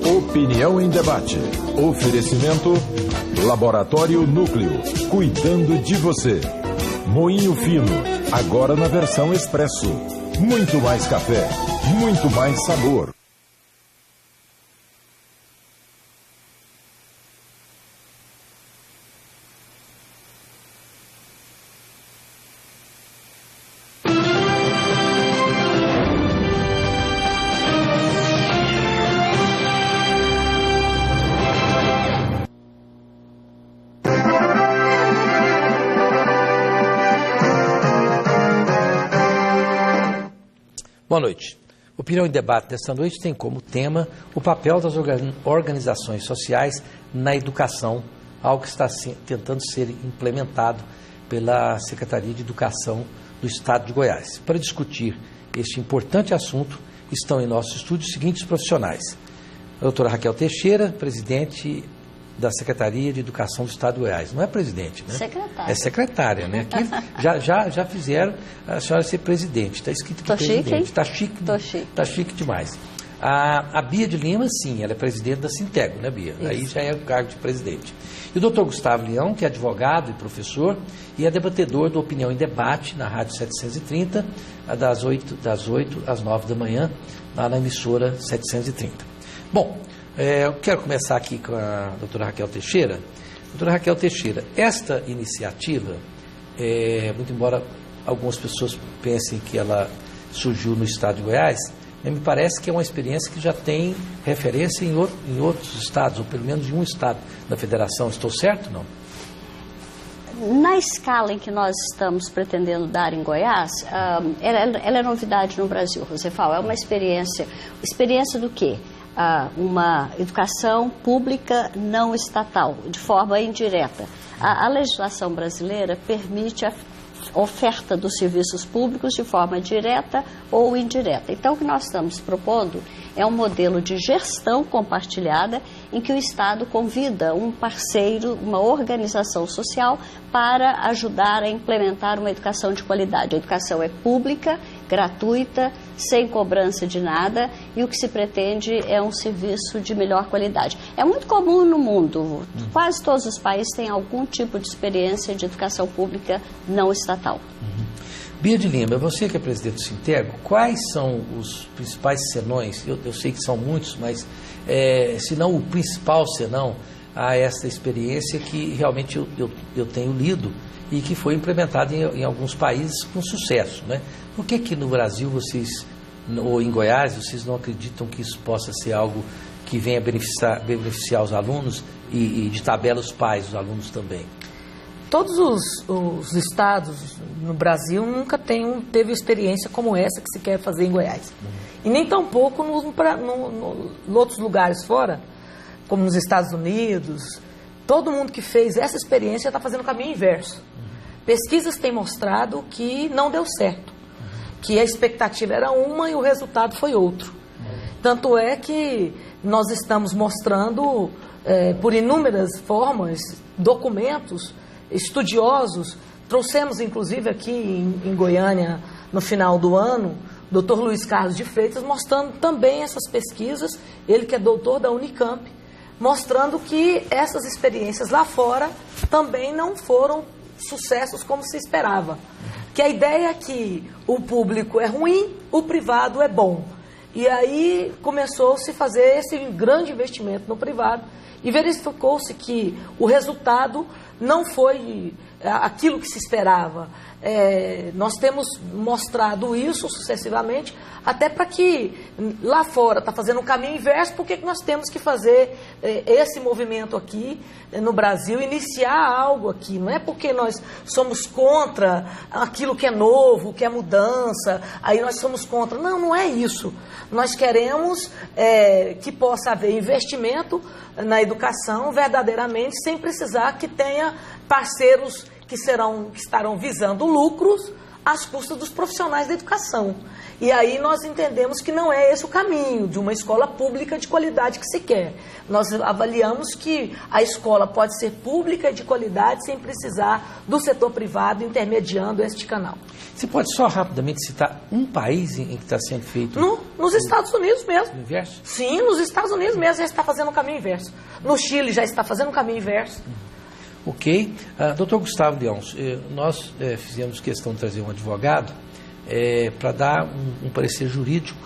Opinião em debate. Oferecimento Laboratório Núcleo, cuidando de você. Moinho Fino, agora na versão expresso. Muito mais café, muito mais sabor. Boa noite. Opinião em debate desta noite tem como tema o papel das organizações sociais na educação, algo que está tentando ser implementado pela Secretaria de Educação do Estado de Goiás. Para discutir este importante assunto, estão em nosso estúdio os seguintes profissionais. A doutora Raquel Teixeira, presidente da Secretaria de Educação do Estado de Goiás. Não é presidente, né? Secretária. É secretária, né? Aqui já fizeram a senhora ser presidente. Está escrito aqui presidente. Está chique. Está chique demais. A Bia de Lima, sim, ela é presidente da Sintego, né, Bia? Isso. Aí já é o cargo de presidente. E o doutor Gustavo Leão, que é advogado e professor, e é debatedor do Opinião em Debate, na Rádio 730, das 8 às 9 da manhã, lá na emissora 730. Bom, eu quero começar aqui com a doutora Raquel Teixeira. Doutora Raquel Teixeira, esta iniciativa, muito embora algumas pessoas pensem que ela surgiu no estado de Goiás, me parece que é uma experiência que já tem referência em outros estados, ou pelo menos em um estado da federação. Estou certo, não? Na escala em que nós estamos pretendendo dar em Goiás, ela é novidade no Brasil, você fala, é uma experiência do quê? Uma educação pública não estatal, de forma indireta. A legislação brasileira permite a oferta dos serviços públicos de forma direta ou indireta. Então, o que nós estamos propondo é um modelo de gestão compartilhada em que o Estado convida um parceiro, uma organização social, para ajudar a implementar uma educação de qualidade. A educação é pública, gratuita, sem cobrança de nada, e o que se pretende é um serviço de melhor qualidade. É muito comum no mundo, quase todos os países têm algum tipo de experiência de educação pública não estatal. Bia de Lima, você que é presidente do Sintego, quais são os principais senões, eu sei que são muitos, mas se não o principal senão a essa experiência que realmente eu tenho lido e que foi implementada em alguns países com sucesso, né? Por que no Brasil vocês, ou em Goiás, vocês não acreditam que isso possa ser algo que venha beneficiar os alunos e de tabela os pais, os alunos também? Todos os estados no Brasil nunca teve experiência como essa que se quer fazer em Goiás. E nem tampouco nos outros lugares fora, como nos Estados Unidos. Todo mundo que fez essa experiência está fazendo o caminho inverso. Pesquisas têm mostrado que não deu certo, que a expectativa era uma e o resultado foi outro. Tanto é que nós estamos mostrando, por inúmeras formas, documentos, estudiosos. Trouxemos, inclusive, aqui em Goiânia, no final do ano, o Dr. Luiz Carlos de Freitas, mostrando também essas pesquisas, ele que é doutor da Unicamp, mostrando que essas experiências lá fora também não foram sucessos como se esperava. Que a ideia é que o público é ruim, o privado é bom. E aí começou-se a fazer esse grande investimento no privado e verificou-se que o resultado não foi aquilo que se esperava. Nós temos mostrado isso sucessivamente, até para que lá fora está fazendo um caminho inverso, por que nós temos que fazer esse movimento aqui no Brasil, iniciar algo aqui? Não é porque nós somos contra aquilo que é novo, que é mudança, aí nós somos contra. Não, não é isso. Nós queremos que possa haver investimento na educação verdadeiramente, sem precisar que tenha parceiros que estarão visando lucros às custas dos profissionais da educação. E aí nós entendemos que não é esse o caminho de uma escola pública de qualidade que se quer. Nós avaliamos que a escola pode ser pública de qualidade sem precisar do setor privado intermediando este canal. Você pode só rapidamente citar um país em que está sendo feito... Nos Estados Unidos mesmo. O inverso? Sim, nos Estados Unidos mesmo já está fazendo o caminho inverso. No Chile já está fazendo o caminho inverso. Ok. Dr. Gustavo Leão, nós fizemos questão de trazer um advogado para dar um parecer jurídico.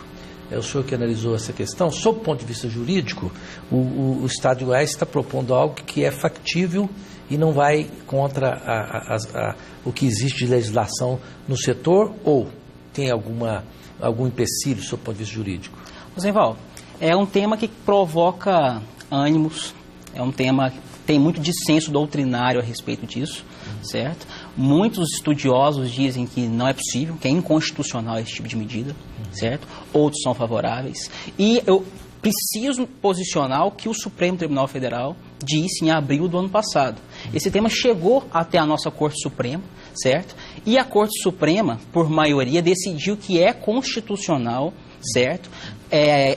É o senhor que analisou essa questão. Sob o ponto de vista jurídico, o Estado de Goiás está propondo algo que é factível e não vai contra o que existe de legislação no setor, ou tem algum empecilho sob o ponto de vista jurídico? Rosenval, é um tema que provoca ânimos, é um tema que tem muito dissenso doutrinário a respeito disso, certo? Muitos estudiosos dizem que não é possível, que é inconstitucional esse tipo de medida, certo? Outros são favoráveis. E eu preciso posicionar o que o Supremo Tribunal Federal disse em abril do ano passado. Esse tema chegou até a nossa Corte Suprema, certo? E a Corte Suprema, por maioria, decidiu que é constitucional, certo?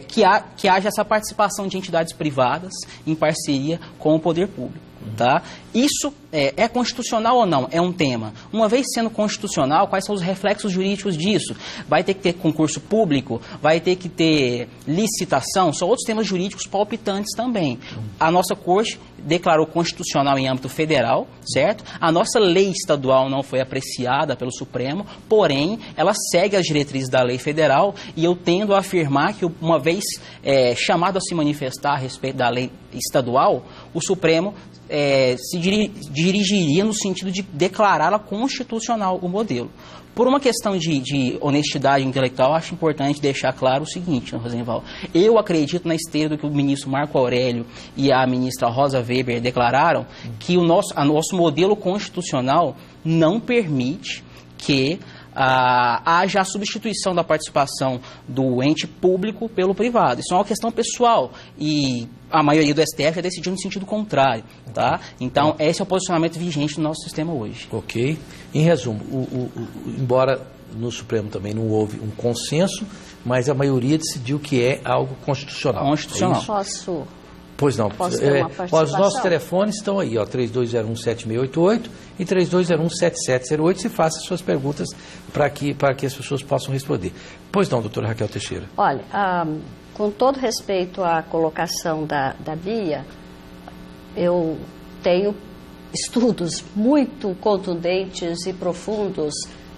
Que haja essa participação de entidades privadas em parceria com o poder público. Tá? Isso é constitucional ou não? É um tema. Uma vez sendo constitucional, quais são os reflexos jurídicos disso? Vai ter que ter concurso público? Vai ter que ter licitação? São outros temas jurídicos palpitantes também. A nossa Corte declarou constitucional em âmbito federal, certo? A nossa lei estadual não foi apreciada pelo Supremo, porém, ela segue as diretrizes da lei federal, e eu tendo a afirmar que, uma vez chamado a se manifestar a respeito da lei estadual, o Supremo se dirigiria no sentido de declará-la constitucional, o modelo. Por uma questão de honestidade intelectual, acho importante deixar claro o seguinte, Rosenval. Eu acredito na esteira do que o ministro Marco Aurélio e a ministra Rosa Weber declararam, que o nosso modelo constitucional não permite que haja a substituição da participação do ente público pelo privado. Isso é uma questão pessoal e a maioria do STF já decidiu no sentido contrário. Tá? Então, esse é o posicionamento vigente do nosso sistema hoje. Ok. Em resumo, embora no Supremo também não houve um consenso, mas a maioria decidiu que é algo constitucional. Constitucional. Posso... Pois não. Posso ter uma participação? Os nossos telefones estão aí, 3201-7688 e 3201-7708. Se faça suas perguntas para que as pessoas possam responder. Pois não, doutora Raquel Teixeira. Olha, com todo respeito à colocação da Bia, eu tenho estudos muito contundentes e profundos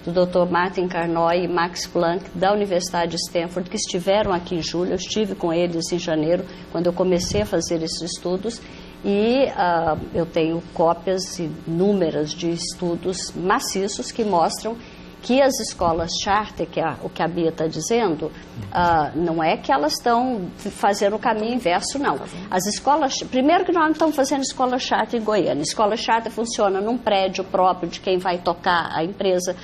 do Dr. Martin Carnoy e Max Planck, da Universidade de Stanford, que estiveram aqui em julho. Eu estive com eles em janeiro, quando eu comecei a fazer esses estudos, e eu tenho cópias inúmeras de estudos maciços que mostram que as escolas charter, que é o que a Bia está dizendo, não é que elas estão fazendo o caminho inverso, não. As escolas, primeiro que nós não estamos fazendo escola charter em Goiânia. Escola charter funciona num prédio próprio de quem vai tocar a empresa,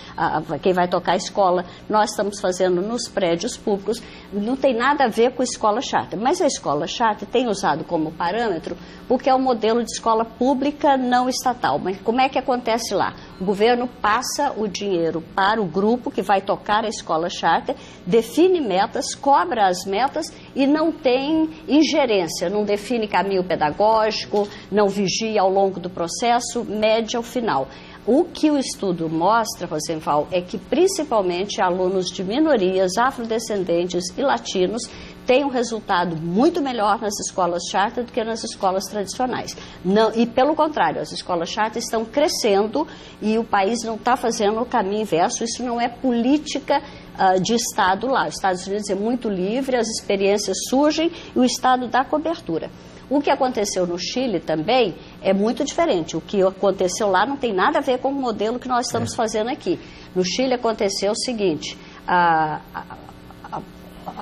quem vai tocar a escola. Nós estamos fazendo nos prédios públicos, não tem nada a ver com escola charter. Mas a escola charter tem usado como parâmetro porque é um modelo de escola pública não estatal. Mas como é que acontece lá? O governo passa o dinheiro para o grupo que vai tocar a escola charter, define metas, cobra as metas e não tem ingerência, não define caminho pedagógico, não vigia ao longo do processo, mede ao final. O que o estudo mostra, Rosenval, é que principalmente alunos de minorias, afrodescendentes e latinos têm um resultado muito melhor nas escolas charter do que nas escolas tradicionais. Não, e pelo contrário, as escolas charter estão crescendo e o país não está fazendo o caminho inverso. Isso não é política de Estado lá. Os Estados Unidos é muito livre, as experiências surgem e o Estado dá cobertura. O que aconteceu no Chile também é muito diferente. O que aconteceu lá não tem nada a ver com o modelo que nós estamos fazendo aqui. No Chile aconteceu o seguinte: a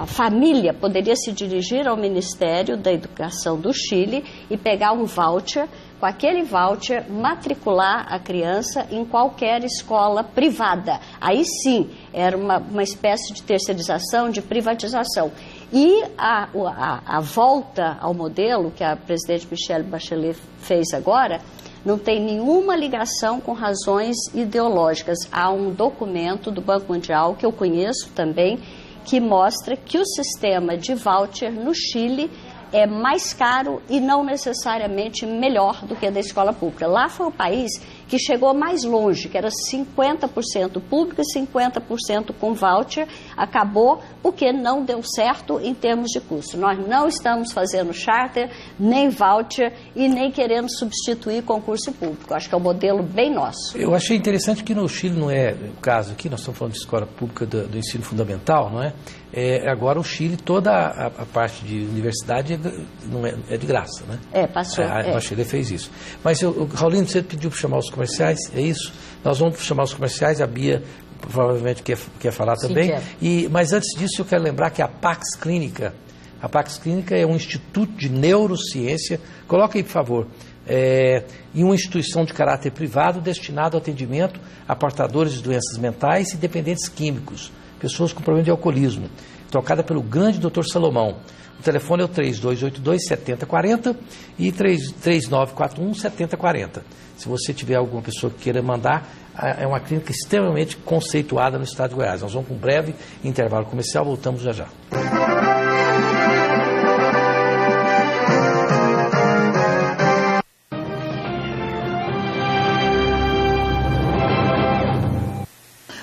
família poderia se dirigir ao Ministério da Educação do Chile e pegar um voucher, com aquele voucher matricular a criança em qualquer escola privada. Aí sim, era uma espécie de terceirização, de privatização. E a volta ao modelo que a presidente Michelle Bachelet fez agora não tem nenhuma ligação com razões ideológicas. Há um documento do Banco Mundial, que eu conheço também, que mostra que o sistema de voucher no Chile é mais caro e não necessariamente melhor do que a da escola pública. Lá foi o país que chegou mais longe, que era 50% público e 50% com voucher, acabou porque não deu certo em termos de custo. Nós não estamos fazendo charter, nem voucher e nem querendo substituir concurso público. Acho que é um modelo bem nosso. Eu achei interessante que no Chile não é o caso aqui, nós estamos falando de escola pública do ensino fundamental, não é? Agora o Chile, toda a parte de universidade não é de graça, né? Passou. O Chile fez isso. Mas, Raulino, você pediu para chamar os comerciais, é isso? Nós vamos chamar os comerciais, a Bia provavelmente quer falar também. Sim, mas antes disso eu quero lembrar que a Pax Clínica é um instituto de neurociência, coloca aí por favor, em uma instituição de caráter privado destinado ao atendimento a portadores de doenças mentais e dependentes químicos, pessoas com problema de alcoolismo, tocada pelo grande Dr. Salomão. O telefone é o 3282-7040 e 3941-7040. Se você tiver alguma pessoa que queira mandar, é uma clínica extremamente conceituada no estado de Goiás. Nós vamos com um breve intervalo comercial, voltamos já já.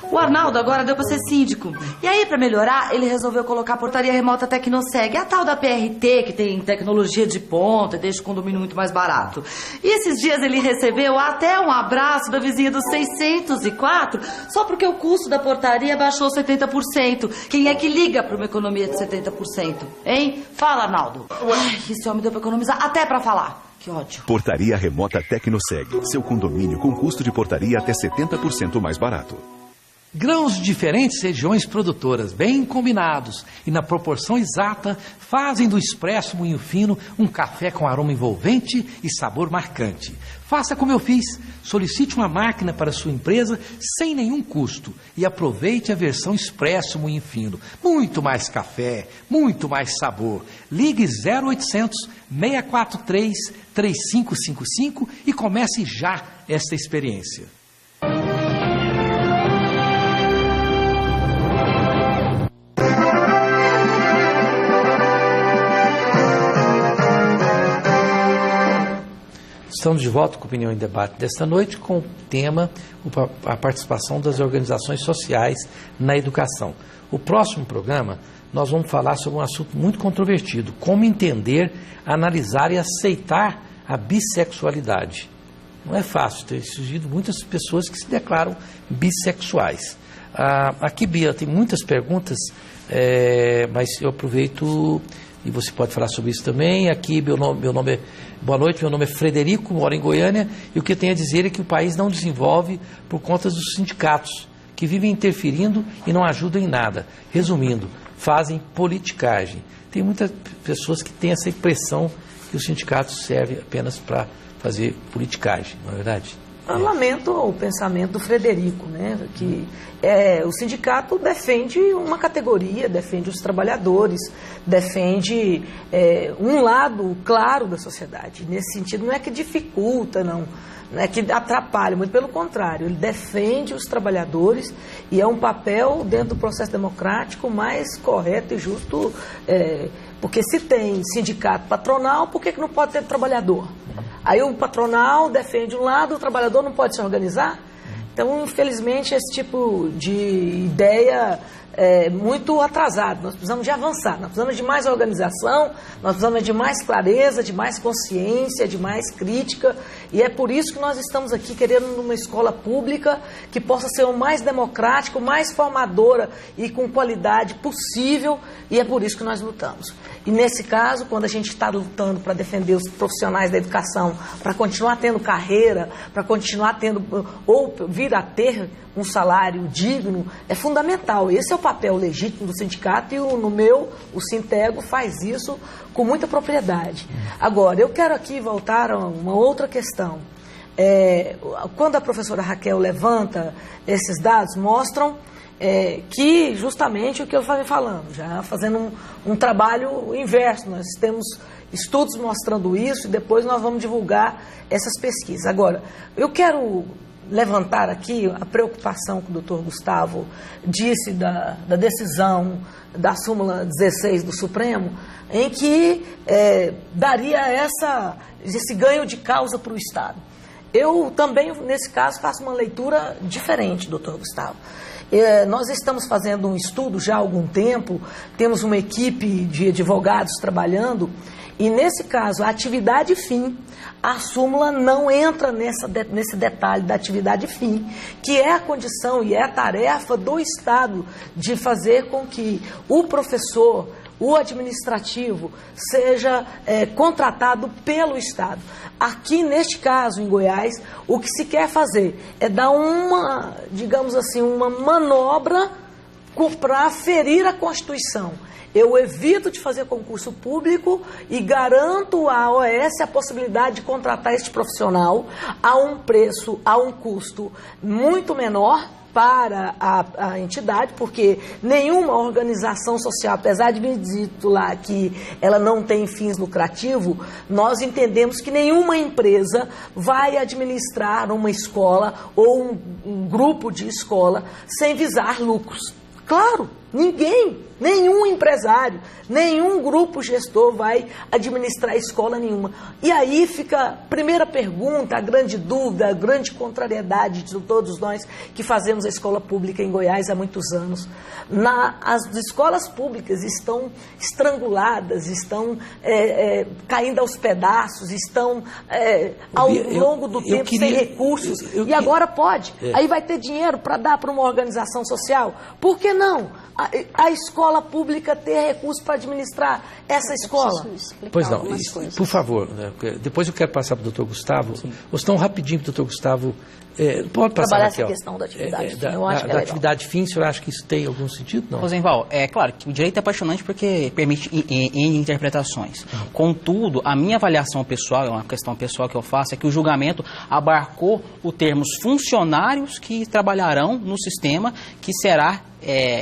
O Arnaldo agora deu pra ser síndico. E aí, pra melhorar, ele resolveu colocar a portaria remota Tecnoseg, a tal da PRT, que tem tecnologia de ponta e deixa o condomínio muito mais barato. E esses dias ele recebeu até um abraço da vizinha do 604, só porque o custo da portaria baixou 70%. Quem é que liga pra uma economia de 70%? Hein? Fala, Arnaldo. Ai, esse homem deu pra economizar até pra falar. Que ódio. Portaria remota Tecnoseg. Seu condomínio com custo de portaria até 70% mais barato. Grãos de diferentes regiões produtoras, bem combinados e na proporção exata, fazem do Expresso Moinho Fino um café com aroma envolvente e sabor marcante. Faça como eu fiz, solicite uma máquina para sua empresa sem nenhum custo e aproveite a versão Expresso Moinho Fino. Muito mais café, muito mais sabor. Ligue 0800 643 3555 e comece já esta experiência. Estamos de volta com a Opinião em Debate desta noite com o tema a participação das organizações sociais na educação. O próximo programa nós vamos falar sobre um assunto muito controvertido, como entender, analisar e aceitar a bissexualidade. Não é fácil, tem surgido muitas pessoas que se declaram bissexuais. Aqui, Bia, tem muitas perguntas, mas eu aproveito... E você pode falar sobre isso também. Aqui, boa noite, meu nome é Frederico, moro em Goiânia, e o que eu tenho a dizer é que o país não desenvolve por conta dos sindicatos, que vivem interferindo e não ajudam em nada. Resumindo, fazem politicagem. Tem muitas pessoas que têm essa impressão que os sindicatos servem apenas para fazer politicagem, não é verdade? Eu lamento o pensamento do Frederico, né? Que o sindicato defende uma categoria, defende os trabalhadores, defende um lado claro da sociedade. Nesse sentido, não é que dificulta, não é que atrapalha, muito pelo contrário, ele defende os trabalhadores e é um papel dentro do processo democrático mais correto e justo, porque se tem sindicato patronal, por que não pode ter trabalhador? Aí o patronal defende um lado, o trabalhador não pode se organizar. Então, infelizmente, esse tipo de ideia é muito atrasado. Nós precisamos de avançar, nós precisamos de mais organização, nós precisamos de mais clareza, de mais consciência, de mais crítica. E é por isso que nós estamos aqui querendo uma escola pública que possa ser o mais democrática, o mais formadora e com qualidade possível. E é por isso que nós lutamos. E nesse caso, quando a gente está lutando para defender os profissionais da educação, para continuar tendo carreira, para continuar tendo, ou vir a ter um salário digno, é fundamental. Esse é o papel legítimo do sindicato e o Sintego faz isso com muita propriedade. Agora, eu quero aqui voltar a uma outra questão. Quando a professora Raquel levanta esses dados, mostram que justamente o que eu falei falando, já fazendo um trabalho inverso. Nós temos estudos mostrando isso e depois nós vamos divulgar essas pesquisas. Agora, eu quero levantar aqui a preocupação que o doutor Gustavo disse da decisão da súmula 16 do Supremo, em que daria esse ganho de causa para o Estado. Eu também, nesse caso, faço uma leitura diferente, doutor Gustavo. Nós estamos fazendo um estudo já há algum tempo, temos uma equipe de advogados trabalhando, e nesse caso, a atividade fim, a súmula não entra nesse detalhe da atividade fim, que é a condição e é a tarefa do Estado de fazer com que o professor, o administrativo, seja contratado pelo Estado. Aqui, neste caso, em Goiás, o que se quer fazer é dar uma, digamos assim, uma manobra para ferir a Constituição. Eu evito de fazer concurso público e garanto à OAS a possibilidade de contratar este profissional a um preço, a um custo muito menor para a entidade, porque nenhuma organização social, apesar de me dito lá que ela não tem fins lucrativos, nós entendemos que nenhuma empresa vai administrar uma escola ou um grupo de escola sem visar lucros. Claro, nenhum empresário, nenhum grupo gestor vai administrar escola nenhuma. E aí fica a primeira pergunta, a grande dúvida, a grande contrariedade de todos nós que fazemos a escola pública em Goiás há muitos anos. As escolas públicas estão estranguladas, estão caindo aos pedaços, estão ao longo do tempo sem recursos. E agora pode. Aí vai ter dinheiro para dar para uma organização social. Por que não? A escola pública ter recursos para administrar essa escola? Pois não, por favor, né, depois eu quero passar para o doutor Gustavo, ou senão rapidinho para o doutor Gustavo, pode passar, trabalhar Raquel, essa questão da atividade fim, da atividade fim, o senhor acha que isso tem algum sentido? Não? Rosenval, é claro que o direito é apaixonante porque permite N interpretações. Contudo, a minha avaliação pessoal, é uma questão pessoal que eu faço, é que o julgamento abarcou os termos funcionários que trabalharão no sistema que será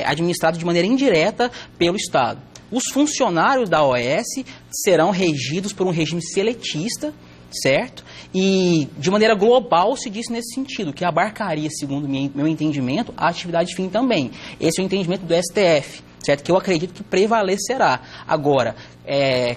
administrado de maneira indireta pelo Estado. Os funcionários da OAS serão regidos por um regime seletista, certo? E, de maneira global, se disse nesse sentido, que abarcaria, segundo meu entendimento, a atividade fim também. Esse é o entendimento do STF, certo? Que eu acredito que prevalecerá. Agora,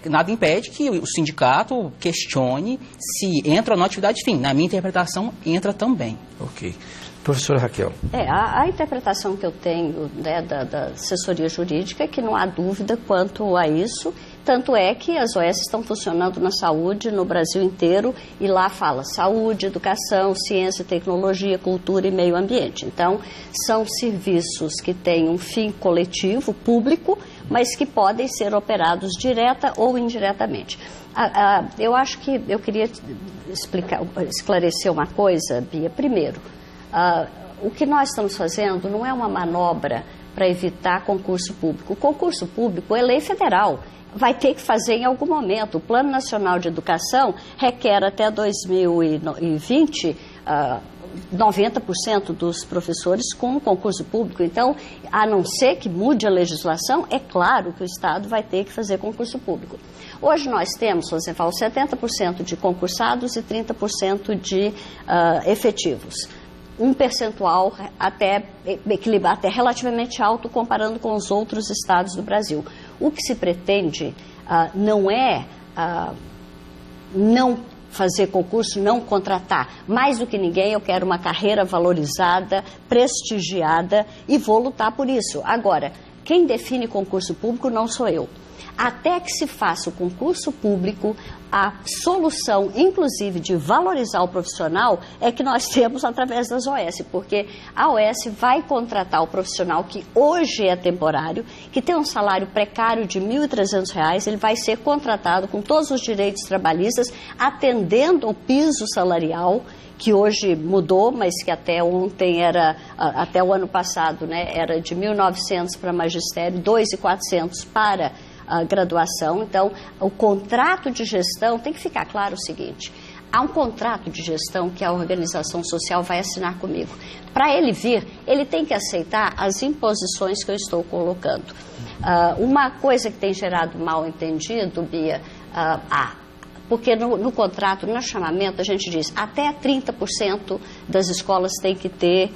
nada impede que o sindicato questione se entra ou não atividade fim. Na minha interpretação, entra também. Ok. Professora Raquel. A interpretação que eu tenho, né, da assessoria jurídica é que não há dúvida quanto a isso, tanto é que as OAS estão funcionando na saúde no Brasil inteiro e lá fala saúde, educação, ciência, tecnologia, cultura e meio ambiente. Então, são serviços que têm um fim coletivo, público, mas que podem ser operados direta ou indiretamente. Eu acho que eu queria esclarecer uma coisa, Bia. Primeiro, o que nós estamos fazendo não é uma manobra para evitar concurso público. O concurso público é lei federal, vai ter que fazer em algum momento. O Plano Nacional de Educação requer até 2020 90% dos professores com concurso público. Então, a não ser que mude a legislação, é claro que o Estado vai ter que fazer concurso público. Hoje nós temos, você fala, 70% de concursados e 30% de efetivos. Um percentual até relativamente alto comparando com os outros estados do Brasil. O que se pretende não é não fazer concurso, não contratar. Mais do que ninguém, eu quero uma carreira valorizada, prestigiada e vou lutar por isso. Agora, quem define concurso público não sou eu. Até que se faça o concurso público, a solução, inclusive, de valorizar o profissional é que nós temos através das OAS, porque a OAS vai contratar o profissional que hoje é temporário, que tem um salário precário de R$ 1.300, ele vai ser contratado com todos os direitos trabalhistas, atendendo o piso salarial, que hoje mudou, mas que até ontem até o ano passado, né, era de 1.900 para magistério, 2.400 para a graduação. Então, o contrato de gestão tem que ficar claro o seguinte: há um contrato de gestão que a organização social vai assinar comigo. Para ele vir, ele tem que aceitar as imposições que eu estou colocando. Uma coisa que tem gerado mal entendido, Bia, porque no contrato, no chamamento, a gente diz até 30% das escolas tem que ter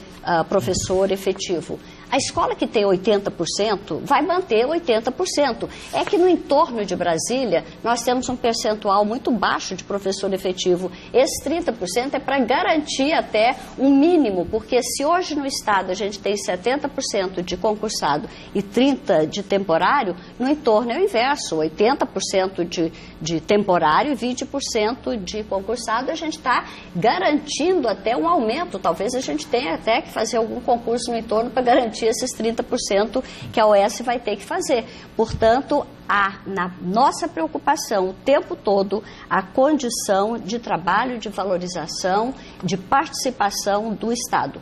professor efetivo. A escola que tem 80% vai manter 80%. É que no entorno de Brasília nós temos um percentual muito baixo de professor efetivo. Esse 30% é para garantir até um mínimo, porque se hoje no estado a gente tem 70% de concursado e 30% de temporário, no entorno é o inverso, 80% de temporário e 20% de concursado, a gente está garantindo até um aumento. Talvez a gente tenha até que fazer algum concurso no entorno para garantir esses 30% que a OS vai ter que fazer. Portanto, há na nossa preocupação o tempo todo a condição de trabalho, de valorização, de participação do Estado.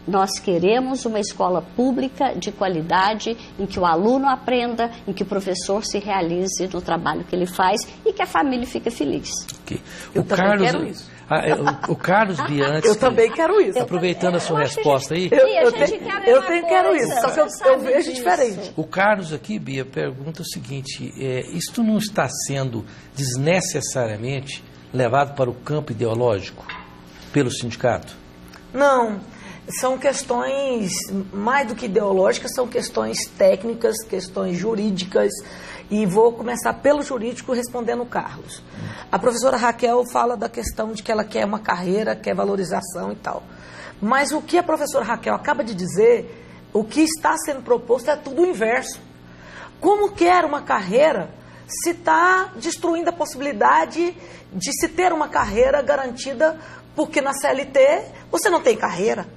Nós queremos uma escola pública de qualidade, em que o aluno aprenda, em que o professor se realize no trabalho que ele faz e que a família fique feliz. Okay. Eu também quero isso. O Carlos Bianchi... Eu também quero isso. Aproveitando a sua resposta aí... Eu quero isso, só que eu vejo diferente. O Carlos aqui, Bia, pergunta o seguinte, isto não está sendo desnecessariamente levado para o campo ideológico pelo sindicato? Não, são questões, mais do que ideológicas, são questões técnicas, questões jurídicas, e vou começar pelo jurídico respondendo o Carlos. A professora Raquel fala da questão de que ela quer uma carreira, quer valorização e tal. Mas o que a professora Raquel acaba de dizer, o que está sendo proposto é tudo o inverso. Como quer uma carreira se está destruindo a possibilidade de se ter uma carreira garantida, porque na CLT você não tem carreira.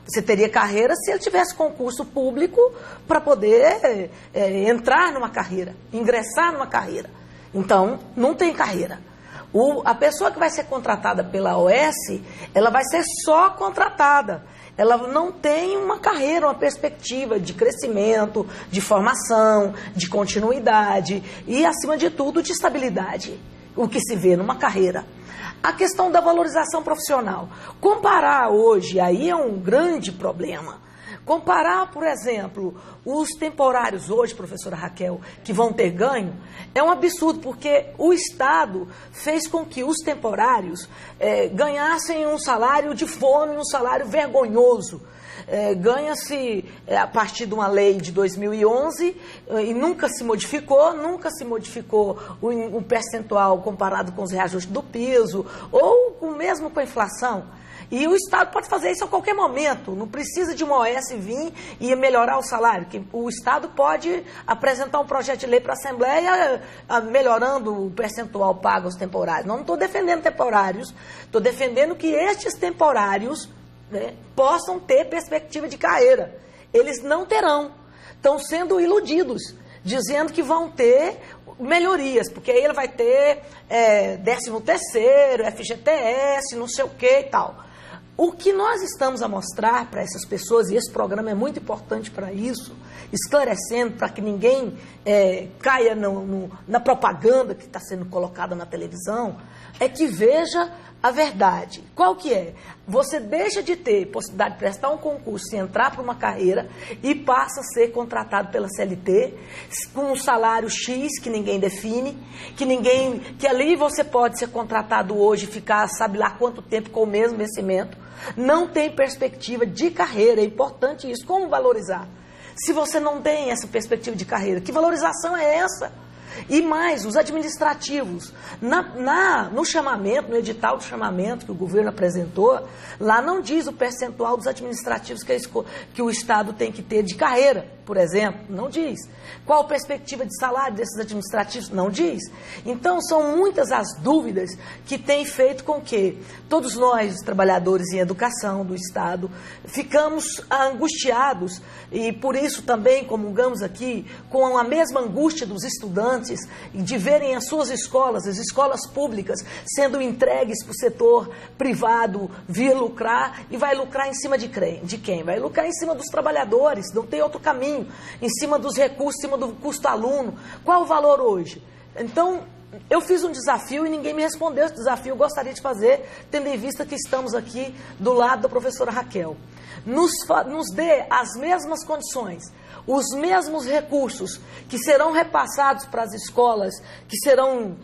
Você teria carreira se ele tivesse concurso público para poder entrar numa carreira, ingressar numa carreira. Então, não tem carreira. A pessoa que vai ser contratada pela OS, ela vai ser só contratada. Ela não tem uma carreira, uma perspectiva de crescimento, de formação, de continuidade e, acima de tudo, de estabilidade. O que se vê numa carreira. A questão da valorização profissional. Comparar hoje, aí é um grande problema. Comparar, por exemplo, os temporários hoje, professora Raquel, que vão ter ganho, é um absurdo, porque o Estado fez com que os temporários ganhassem um salário de fome, um salário vergonhoso. Ganha-se a partir de uma lei de 2011 e nunca se modificou o percentual comparado com os reajustes do piso ou mesmo com a inflação. E o Estado pode fazer isso a qualquer momento, não precisa de uma OS vir e melhorar o salário. O Estado pode apresentar um projeto de lei para a Assembleia melhorando o percentual pago aos temporários. Não estou defendendo temporários, estou defendendo que estes temporários possam ter perspectiva de carreira. Eles não terão. Estão sendo iludidos, dizendo que vão ter melhorias, porque aí ele vai ter 13º, FGTS, não sei o que e tal. O que nós estamos a mostrar para essas pessoas, e esse programa é muito importante para isso, esclarecendo para que ninguém caia na propaganda que está sendo colocada na televisão, é que veja a verdade. Qual que é? Você deixa de ter possibilidade de prestar um concurso e entrar para uma carreira e passa a ser contratado pela CLT com um salário X que ninguém define, que ali você pode ser contratado hoje e ficar sabe lá quanto tempo com o mesmo vencimento. Não tem perspectiva de carreira, é importante isso. Como valorizar? Se você não tem essa perspectiva de carreira, que valorização é essa? E mais, os administrativos, no chamamento, no edital de chamamento que o governo apresentou, lá não diz o percentual dos administrativos que o Estado tem que ter de carreira, por exemplo, não diz. Qual a perspectiva de salário desses administrativos? Não diz. Então, são muitas as dúvidas que têm feito com que todos nós, os trabalhadores em educação do Estado, ficamos angustiados e, por isso, também comungamos aqui com a mesma angústia dos estudantes de verem as suas escolas, as escolas públicas, sendo entregues para o setor privado vir lucrar e vai lucrar em cima de quem? Vai lucrar em cima dos trabalhadores, não tem outro caminho, em cima dos recursos, em cima do custo aluno. Qual o valor hoje? Então, eu fiz um desafio e ninguém me respondeu esse desafio. Eu gostaria de fazer, tendo em vista que estamos aqui do lado da professora Raquel. Nos dê as mesmas condições, os mesmos recursos que serão repassados para as escolas, que serão,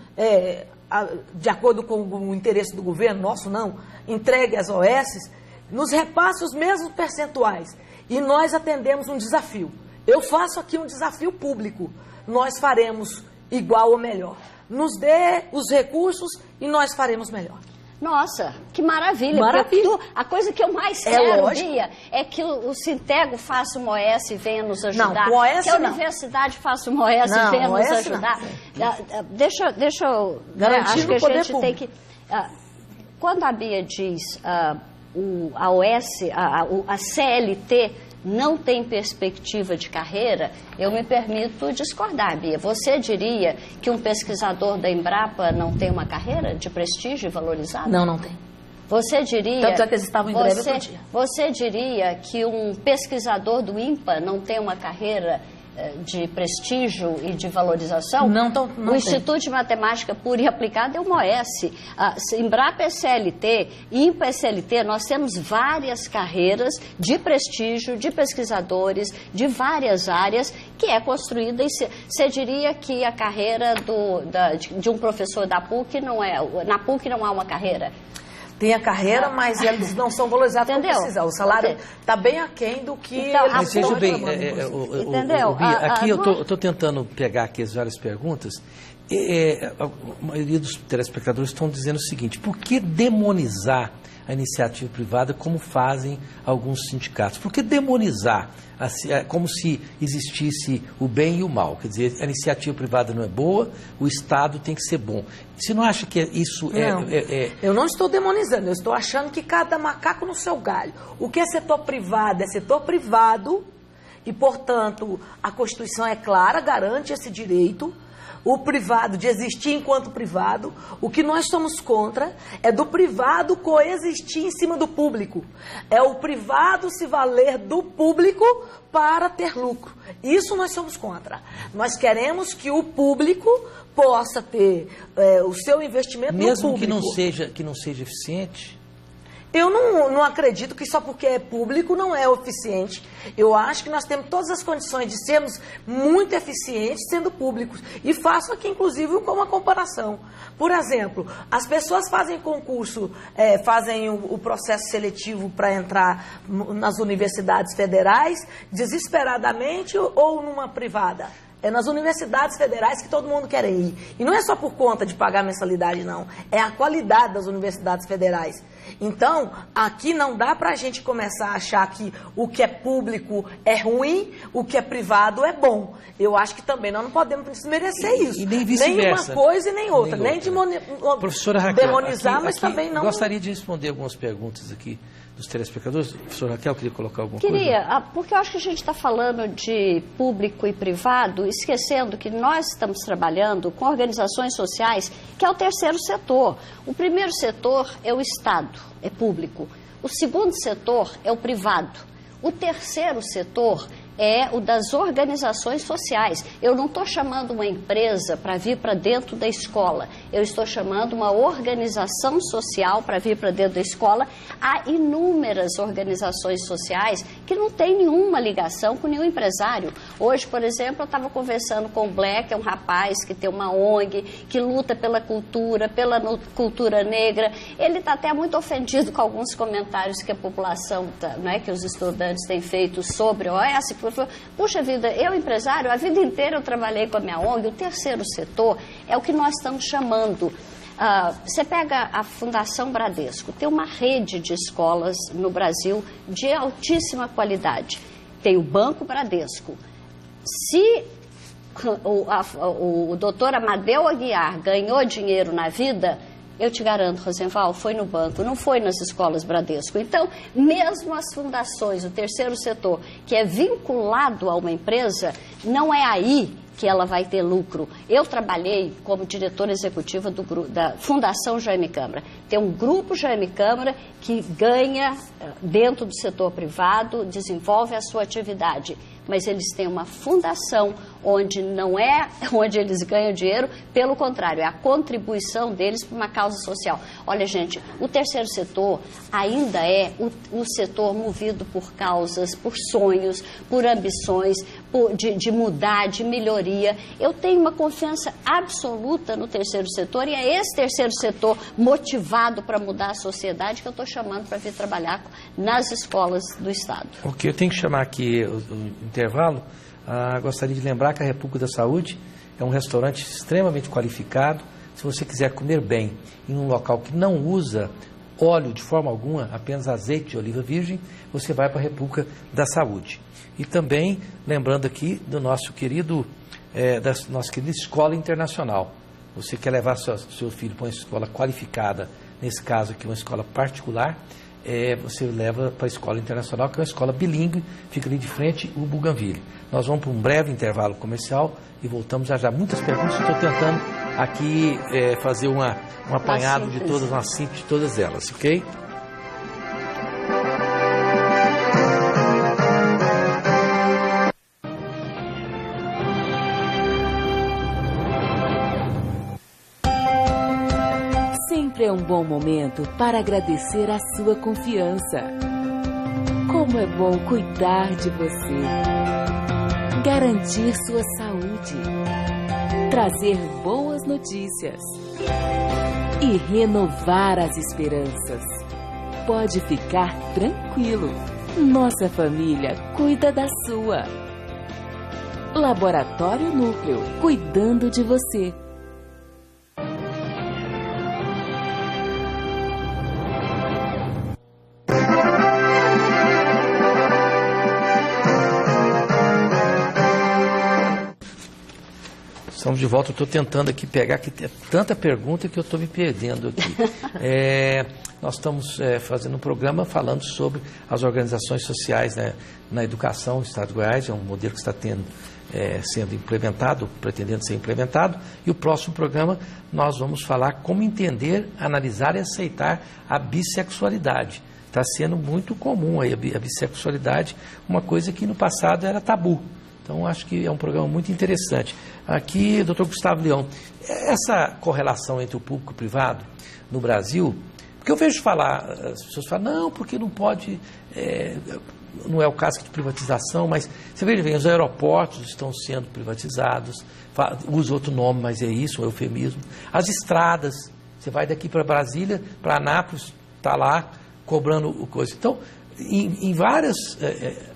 de acordo com o interesse do governo, nosso não, entregue às OS, nos repasse os mesmos percentuais. E nós atendemos um desafio. Eu faço aqui um desafio público. Nós faremos igual ou melhor. Nos dê os recursos e nós faremos melhor. Nossa, que maravilha. A coisa que eu mais quero, Bia, é que o Sintego faça uma OS e venha nos ajudar. Não, OS que a universidade faça uma OS e venha nos ajudar. Deixa eu... Garantir acho que a gente público. tem que... quando a Bia diz a OS, a CLT... não tem perspectiva de carreira, eu me permito discordar, Bia. Você diria que um pesquisador da Embrapa não tem uma carreira de prestígio e valorizada? Não, não tem. Você diria... Tanto é que eles estavam em greve outro dia. Você diria que um pesquisador do INPA não tem uma carreira de prestígio e de valorização? Não o Instituto de Matemática Pura e Aplicada é uma OS. Embrapa é CLT, INPA é CLT, nós temos várias carreiras de prestígio, de pesquisadores, de várias áreas, que é construída. Você diria que a carreira de um professor da PUC não é... Na PUC não há uma carreira? Tem a carreira, mas eles não são valorizados como precisa. O salário está bem aquém do que... Então, mas veja bem, entendeu? Bia, aqui eu estou tentando pegar aqui as várias perguntas. A maioria dos telespectadores estão dizendo o seguinte: por que demonizar a iniciativa privada como fazem alguns sindicatos? Por que demonizar como se existisse o bem e o mal? Quer dizer, a iniciativa privada não é boa, o Estado tem que ser bom. Você não acha que isso Eu não estou demonizando, eu estou achando que cada macaco no seu galho. O que é setor privado e, portanto, a Constituição é clara, garante esse direito. O privado de existir enquanto privado. O que nós somos contra é do privado coexistir em cima do público. É o privado se valer do público para ter lucro. Isso nós somos contra. Nós queremos que o público possa ter o seu investimento no público. Mesmo que não seja eficiente? Eu não acredito que só porque é público não é eficiente. Eu acho que nós temos todas as condições de sermos muito eficientes sendo públicos. E faço aqui, inclusive, uma comparação. Por exemplo, as pessoas fazem concurso, fazem o processo seletivo para entrar nas universidades federais, desesperadamente, ou numa privada. É nas universidades federais que todo mundo quer ir. E não é só por conta de pagar mensalidade, não. É a qualidade das universidades federais. Então, aqui não dá para a gente começar a achar que o que é público é ruim, o que é privado é bom. Eu acho que também nós não podemos desmerecer isso. E nem vice-versa. Nem uma coisa e nem outra. Nem Professora Raquel, demonizar, mas também não... Gostaria de responder algumas perguntas aqui dos telespectadores. Professora Raquel, queria colocar alguma coisa? Queria, porque eu acho que a gente está falando de público e privado, esquecendo que nós estamos trabalhando com organizações sociais, que é o terceiro setor. O primeiro setor é o Estado, é público. O segundo setor é o privado. O terceiro setor é o das organizações sociais. Eu não estou chamando uma empresa para vir para dentro da escola. Eu estou chamando uma organização social para vir para dentro da escola. Há inúmeras organizações sociais que não têm nenhuma ligação com nenhum empresário. Hoje, por exemplo, eu estava conversando com o Black, é um rapaz que tem uma ONG, que luta pela cultura negra. Ele está até muito ofendido com alguns comentários que a população, que os estudantes têm feito sobre o OS. Puxa vida, eu empresário, a vida inteira eu trabalhei com a minha ONG. O terceiro setor é o que nós estamos chamando. Você pega a Fundação Bradesco, tem uma rede de escolas no Brasil de altíssima qualidade. Tem o Banco Bradesco. Se o doutor Amadeu Aguiar ganhou dinheiro na vida, eu te garanto, Rosenval, foi no banco, não foi nas escolas Bradesco. Então, mesmo as fundações, o terceiro setor, que é vinculado a uma empresa, não é aí que ela vai ter lucro. Eu trabalhei como diretora executiva da Fundação Jaime Câmara. Tem um grupo Jaime Câmara que ganha dentro do setor privado, desenvolve a sua atividade. mas eles têm uma fundação onde não é onde eles ganham dinheiro, pelo contrário, é a contribuição deles para uma causa social. Olha, gente, o terceiro setor ainda é o setor movido por causas, por sonhos, por ambições, de mudar, de melhoria. Eu tenho uma confiança absoluta no terceiro setor e é esse terceiro setor motivado para mudar a sociedade que eu estou chamando para vir trabalhar nas escolas do Estado. Ok, eu tenho que chamar aqui o intervalo. Gostaria de lembrar que a República da Saúde é um restaurante extremamente qualificado. Se você quiser comer bem em um local que não usa óleo de forma alguma, apenas azeite de oliva virgem, você vai para a República da Saúde. E também lembrando aqui do nosso querido, da nossa querida Escola Internacional. Você quer levar seu filho para uma escola qualificada, nesse caso aqui uma escola particular, você leva para a Escola Internacional, que é uma escola bilíngue, fica ali de frente o Bougainville. Nós vamos para um breve intervalo comercial e voltamos já já. Muitas perguntas, estou tentando aqui fazer um apanhado de todas, uma síntese de todas elas, ok? Sempre é um bom momento para agradecer a sua confiança. Como é bom cuidar de você, garantir sua saúde, trazer boas notícias e renovar as esperanças. Pode ficar tranquilo, nossa família cuida da sua. Laboratório Núcleo, cuidando de você. Estamos de volta, eu estou tentando aqui pegar, que tem tanta pergunta que eu estou me perdendo aqui. Nós estamos fazendo um programa falando sobre as organizações sociais, né, na educação do Estado de Goiás, é um modelo que está sendo implementado, pretendendo ser implementado, e o próximo programa nós vamos falar como entender, analisar e aceitar a bissexualidade. Está sendo muito comum aí a bissexualidade, uma coisa que no passado era tabu. Então, acho que é um programa muito interessante. Aqui, doutor Gustavo Leão, essa correlação entre o público e o privado no Brasil, porque eu vejo falar, as pessoas falam, não, porque não pode, não é o caso de privatização, mas você veja bem, os aeroportos estão sendo privatizados, usa outro nome, mas é isso, um eufemismo. As estradas, você vai daqui para Brasília, para Anápolis, está lá cobrando coisa. Então, em várias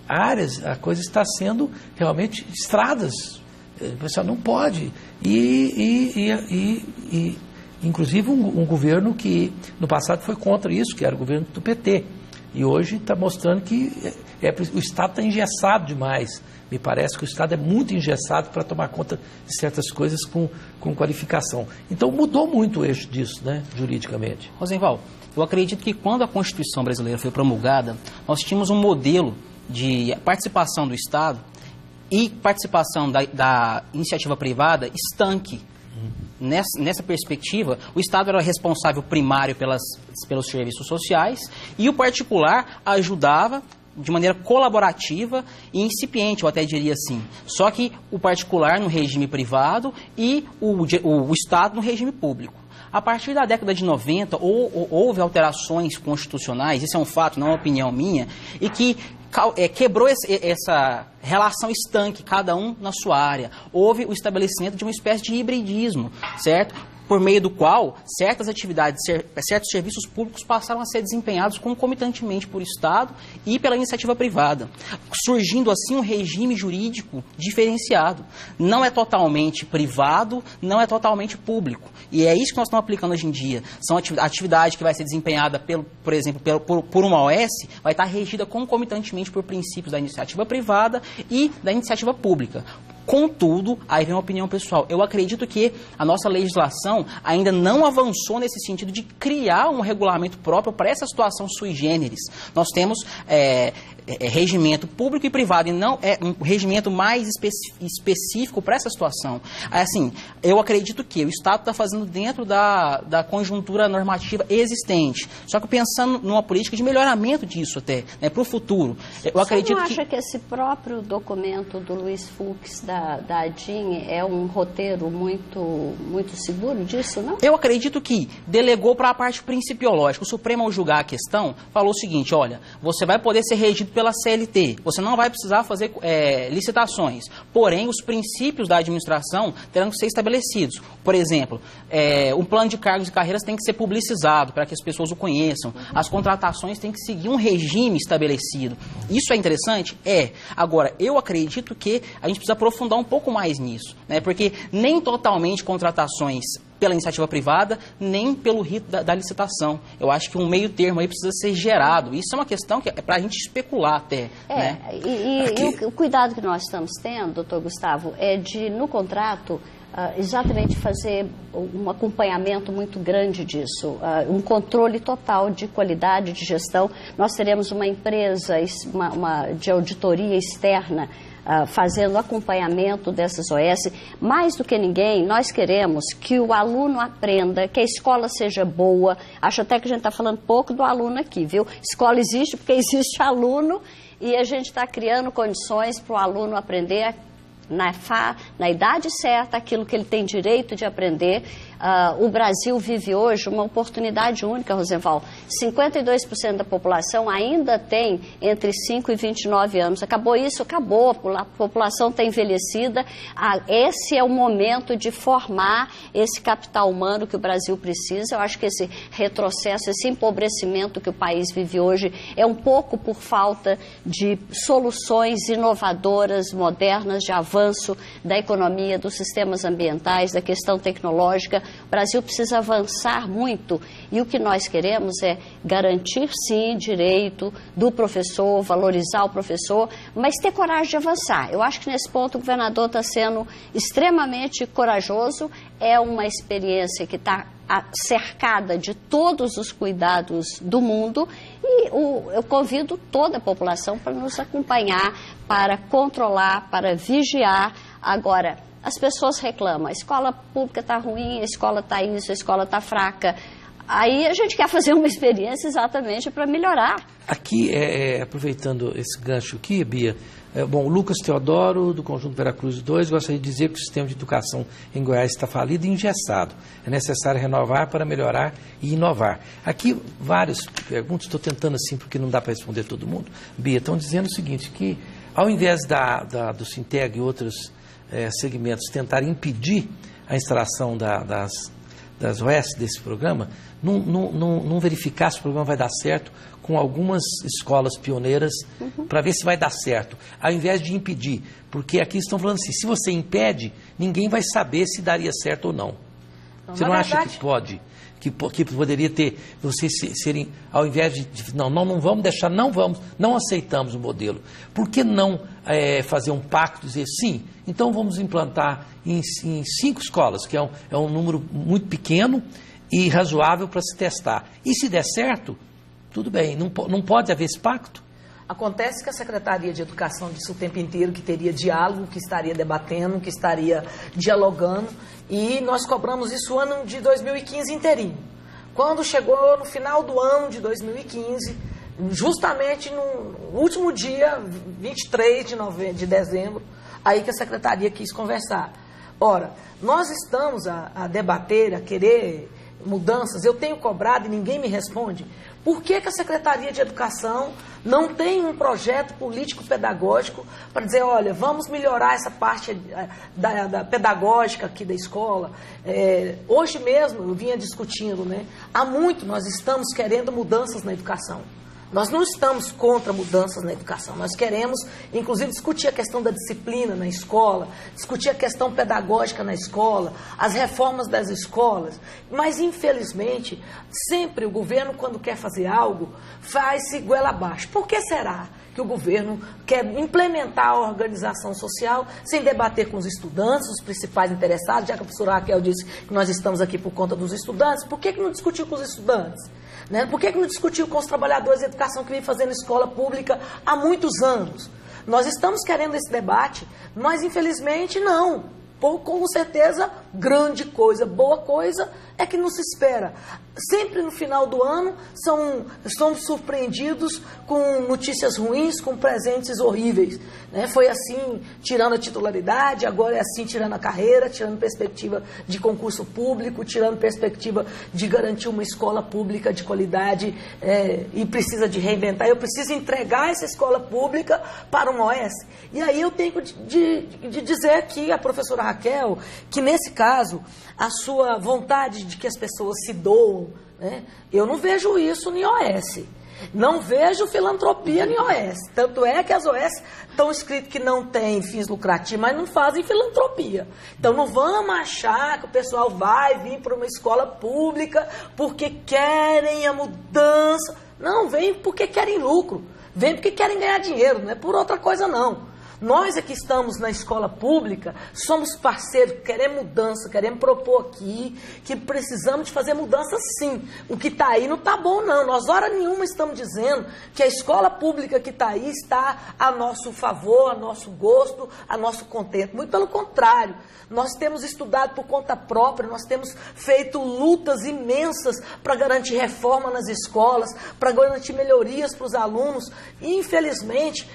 áreas, a coisa está sendo realmente estradas. O pessoal não pode. Inclusive, um governo que no passado foi contra isso, que era o governo do PT. E hoje está mostrando que o Estado está engessado demais. Me parece que o Estado é muito engessado para tomar conta de certas coisas com qualificação. Então, mudou muito o eixo disso, né, juridicamente. Rosenval, eu acredito que quando a Constituição brasileira foi promulgada, nós tínhamos um modelo de participação do Estado e participação da iniciativa privada estanque. Nessa perspectiva, o Estado era responsável primário pelos serviços sociais e o particular ajudava de maneira colaborativa e incipiente, eu até diria assim. Só que o particular no regime privado e o Estado no regime público. A partir da década de 90, houve alterações constitucionais, isso é um fato, não é uma opinião minha, e que quebrou essa relação estanque, cada um na sua área. Houve o estabelecimento de uma espécie de hibridismo, certo? Por meio do qual certas atividades, certos serviços públicos passaram a ser desempenhados concomitantemente por Estado e pela iniciativa privada, surgindo assim um regime jurídico diferenciado. Não é totalmente privado, não é totalmente público. E é isso que nós estamos aplicando hoje em dia. São atividade que vai ser desempenhada, por exemplo, por uma OS, vai estar regida concomitantemente por princípios da iniciativa privada e da iniciativa pública. Contudo, aí vem uma opinião pessoal, eu acredito que a nossa legislação ainda não avançou nesse sentido de criar um regulamento próprio para essa situação sui generis. Nós temos regimento público e privado, e não é um regimento mais específico para essa situação. Assim, eu acredito que o Estado está fazendo dentro da conjuntura normativa existente, só que pensando numa política de melhoramento disso até, né, para o futuro. Eu acredito Você não acha que esse próprio documento do Luiz Fux, da ADIM, é um roteiro muito seguro disso, não? Eu acredito que delegou para a parte principiológica. O Supremo, ao julgar a questão, falou o seguinte: olha, você vai poder ser regido pela CLT, você não vai precisar fazer licitações, porém os princípios da administração terão que ser estabelecidos. Por exemplo, um plano de cargos e carreiras tem que ser publicizado para que as pessoas o conheçam, as contratações têm que seguir um regime estabelecido. Isso é interessante? É. Agora, eu acredito que a gente precisa aprofundar um pouco mais nisso, né? Porque nem totalmente contratações pela iniciativa privada, nem pelo rito da licitação. Eu acho que um meio termo aí precisa ser gerado. Isso é uma questão que é para a gente especular até. Né? E o cuidado que nós estamos tendo, doutor Gustavo, é de, no contrato, exatamente fazer um acompanhamento muito grande disso, um controle total de qualidade de gestão. Nós teremos uma empresa de auditoria externa fazendo acompanhamento dessas OS. Mais do que ninguém, nós queremos que o aluno aprenda, que a escola seja boa. Acho até que a gente está falando pouco do aluno aqui, viu? Escola existe porque existe aluno e a gente está criando condições para o aluno aprender na idade certa aquilo que ele tem direito de aprender. O Brasil vive hoje uma oportunidade única, Rosenval. 52% da população ainda tem entre 5 e 29 anos. Acabou isso? Acabou. A população está envelhecida. Esse é o momento de formar esse capital humano que o Brasil precisa. Eu acho que esse retrocesso, esse empobrecimento que o país vive hoje é um pouco por falta de soluções inovadoras, modernas, de avanço da economia, dos sistemas ambientais, da questão tecnológica. O Brasil precisa avançar muito e o que nós queremos é garantir, sim, direito do professor, valorizar o professor, mas ter coragem de avançar. Eu acho que nesse ponto o governador está sendo extremamente corajoso. É uma experiência que está cercada de todos os cuidados do mundo e eu convido toda a população para nos acompanhar, para controlar, para vigiar. Agora, as pessoas reclamam, a escola pública está ruim, a escola está isso, a escola está fraca. Aí a gente quer fazer uma experiência exatamente para melhorar. Aqui, aproveitando esse gancho aqui, Bia, o Lucas Teodoro, do Conjunto Veracruz 2, gostaria de dizer que o sistema de educação em Goiás está falido e engessado. É necessário renovar para melhorar e inovar. Aqui, várias perguntas, estou tentando assim, porque não dá para responder todo mundo. Bia, estão dizendo o seguinte, que ao invés do Sinteg e outros segmentos tentarem impedir a instalação das OS desse programa, não verificar se o programa vai dar certo com algumas escolas pioneiras para ver se vai dar certo, ao invés de impedir, porque aqui estão falando assim, se você impede, ninguém vai saber se daria certo ou não. Você não acha que pode? Que poderia ter, vocês serem, ao invés de não vamos deixar, não aceitamos o modelo. Por que não fazer um pacto, dizer sim, então vamos implantar em 5 escolas, que é um número muito pequeno e razoável para se testar. E se der certo, tudo bem, não pode haver esse pacto? Acontece que a Secretaria de Educação disse o tempo inteiro que teria diálogo, que estaria debatendo, que estaria dialogando, e nós cobramos isso o ano de 2015 inteirinho. Quando chegou no final do ano de 2015, justamente no último dia, 23 de dezembro, aí que a Secretaria quis conversar. Ora, nós estamos a debater, a querer mudanças, eu tenho cobrado e ninguém me responde. Por que a Secretaria de Educação não tem um projeto político-pedagógico para dizer, olha, vamos melhorar essa parte da pedagógica aqui da escola? Hoje mesmo eu vinha discutindo, né? Há muito nós estamos querendo mudanças na educação. Nós não estamos contra mudanças na educação, nós queremos, inclusive, discutir a questão da disciplina na escola, discutir a questão pedagógica na escola, as reformas das escolas, mas, infelizmente, sempre o governo, quando quer fazer algo, faz-se goela abaixo. Por que será que o governo quer implementar a organização social sem debater com os estudantes, os principais interessados? Já que a professora Raquel disse que nós estamos aqui por conta dos estudantes, por que não discutiu com os estudantes? Né? Por que não discutiu com os trabalhadores educativos? educação que vem fazendo escola pública há muitos anos. Nós estamos querendo esse debate, mas infelizmente não. Com certeza, grande coisa, boa coisa é que nos espera. Sempre no final do ano somos surpreendidos com notícias ruins, com presentes horríveis. Né? Foi assim tirando a titularidade, agora é assim tirando a carreira, tirando perspectiva de concurso público, tirando perspectiva de garantir uma escola pública de qualidade e precisa de reinventar. Eu preciso entregar essa escola pública para uma OS. E aí eu tenho de dizer aqui à professora Raquel que nesse caso a sua vontade de que as pessoas se doam, né? Eu não vejo isso em OS. Não vejo filantropia em OS. Tanto é que as OS estão escritas que não têm fins lucrativos, mas não fazem filantropia. Então não vamos achar que o pessoal vai vir para uma escola pública porque querem a mudança. Não, vem porque querem lucro. Vem porque querem ganhar dinheiro, não é por outra coisa não. Nós aqui estamos na escola pública, somos parceiros, queremos mudança, queremos propor aqui que precisamos de fazer mudança sim. O que está aí não está bom não. Nós hora nenhuma estamos dizendo que a escola pública que está aí está a nosso favor, a nosso gosto, a nosso contento. Muito pelo contrário. Nós temos estudado por conta própria, nós temos feito lutas imensas para garantir reforma nas escolas, para garantir melhorias para os alunos. E, infelizmente,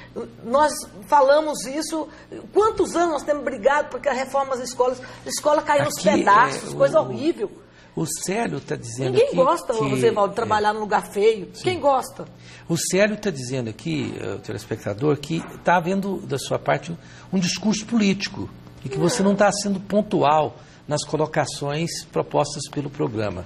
nós falamos isso, quantos anos nós temos brigado para que a reforma das escolas, a escola caiu nos pedaços, coisa horrível. O Célio está dizendo Ninguém gosta, Rosevaldo, de trabalhar num lugar feio. Sim. Quem gosta? O Célio está dizendo aqui, o telespectador, que está havendo da sua parte um discurso político e que você não está sendo pontual nas colocações propostas pelo programa.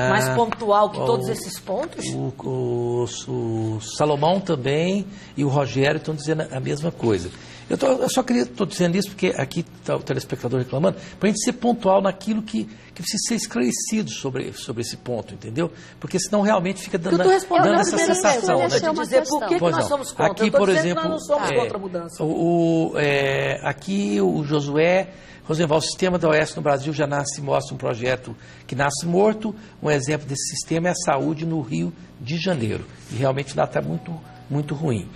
Mais pontual que todos esses pontos? O Salomão também e o Rogério estão dizendo a mesma coisa. Eu só estou dizendo isso porque aqui está o telespectador reclamando, para a gente ser pontual naquilo que precisa ser esclarecido sobre esse ponto, entendeu? Porque senão realmente fica dando essa sensação. Né? De dizer por que nós somos contra. Aqui, por exemplo, nós não somos contra a mudança. Aqui o Josué Rosenval, o sistema da OS no Brasil já mostra um projeto que nasce morto. Um exemplo desse sistema é a saúde no Rio de Janeiro. E realmente lá está muito ruim.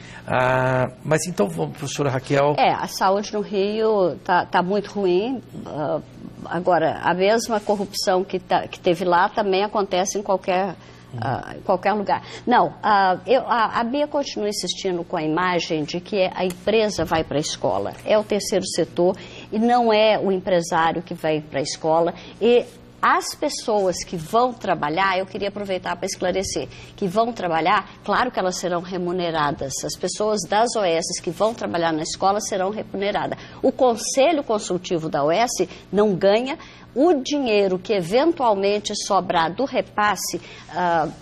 Mas então, professora Raquel... A saúde no Rio está muito ruim. Agora, a mesma corrupção que teve lá também acontece em qualquer lugar. Não, a Bia continua insistindo com a imagem de que a empresa vai para a escola. É o terceiro setor e não é o empresário que vai para a escola. E as pessoas que vão trabalhar, eu queria aproveitar para esclarecer, que vão trabalhar, claro que elas serão remuneradas. As pessoas das OS que vão trabalhar na escola serão remuneradas. O Conselho Consultivo da OS não ganha. O dinheiro que eventualmente sobrar do repasse,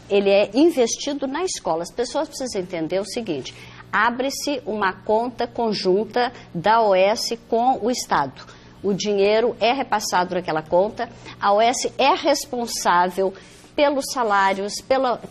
ele é investido na escola. As pessoas precisam entender o seguinte: abre-se uma conta conjunta da OS com o Estado. O dinheiro é repassado naquela conta, a OS é responsável pelos salários,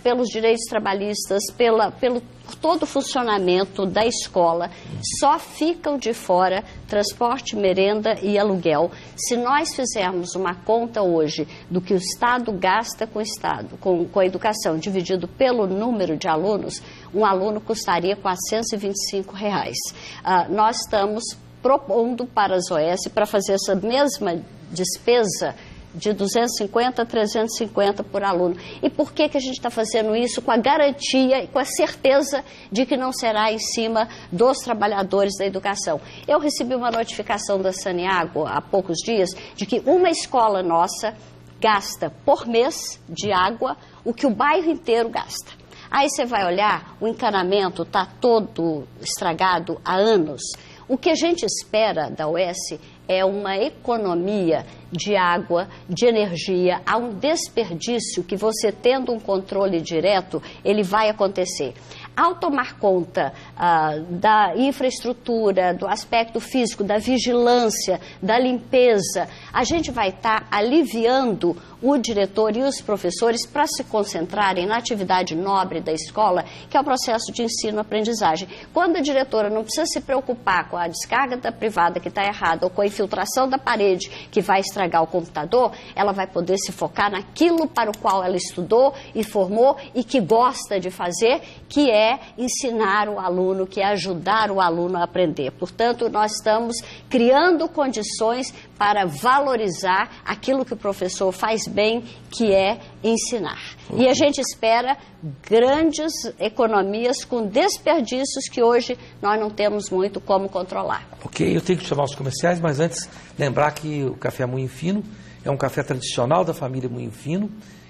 pelos direitos trabalhistas, por todo o funcionamento da escola. Só ficam de fora transporte, merenda e aluguel. Se nós fizermos uma conta hoje do que o Estado gasta com a educação, dividido pelo número de alunos, um aluno custaria R$ 425. Nós estamos propondo para as OS, para fazer essa mesma despesa, de 250 a 350 por aluno. E por que a gente está fazendo isso com a garantia e com a certeza de que não será em cima dos trabalhadores da educação? Eu recebi uma notificação da Saneago há poucos dias de que uma escola nossa gasta por mês de água o que o bairro inteiro gasta. Aí você vai olhar, o encanamento está todo estragado há anos. O que a gente espera da OS é uma economia de água, de energia. Há um desperdício que você, tendo um controle direto, ele vai acontecer. Ao tomar conta da infraestrutura, do aspecto físico, da vigilância, da limpeza, a gente vai estar aliviando o diretor e os professores para se concentrarem na atividade nobre da escola, que é o processo de ensino-aprendizagem. Quando a diretora não precisa se preocupar com a descarga da privada que está errada ou com a infiltração da parede que vai estragar o computador, ela vai poder se focar naquilo para o qual ela estudou e formou e que gosta de fazer, que é ensinar o aluno, que é ajudar o aluno a aprender. Portanto, nós estamos criando condições para valorizar aquilo que o professor faz bem, que é ensinar. E a gente espera grandes economias com desperdícios que hoje nós não temos muito como controlar. Ok, eu tenho que chamar os comerciais, mas antes lembrar que o café Moinho Fino é um café tradicional da família Moinho Fino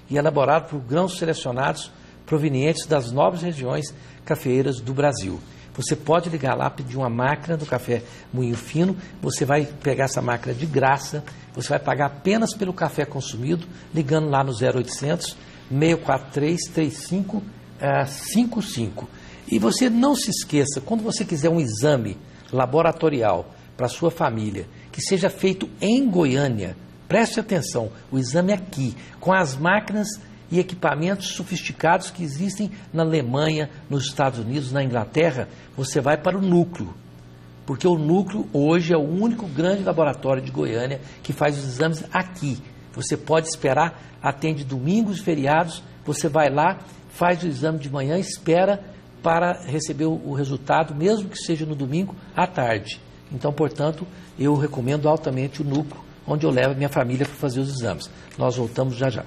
e elaborado por grãos selecionados provenientes das nobres regiões cafeeiras do Brasil. Você pode ligar lá, pedir uma máquina do café Moinho Fino, você vai pegar essa máquina de graça, você vai pagar apenas pelo café consumido, ligando lá no 0800 643 3555. E você não se esqueça, quando você quiser um exame laboratorial para a sua família, que seja feito em Goiânia, preste atenção, o exame aqui, com as máquinas e equipamentos sofisticados que existem na Alemanha, nos Estados Unidos, na Inglaterra, você vai para o Núcleo. Porque o Núcleo hoje é o único grande laboratório de Goiânia que faz os exames aqui. Você pode esperar, atende domingos e feriados, você vai lá, faz o exame de manhã, espera para receber o resultado, mesmo que seja no domingo à tarde. Então, portanto, eu recomendo altamente o Núcleo, onde eu levo a minha família para fazer os exames. Nós voltamos já já.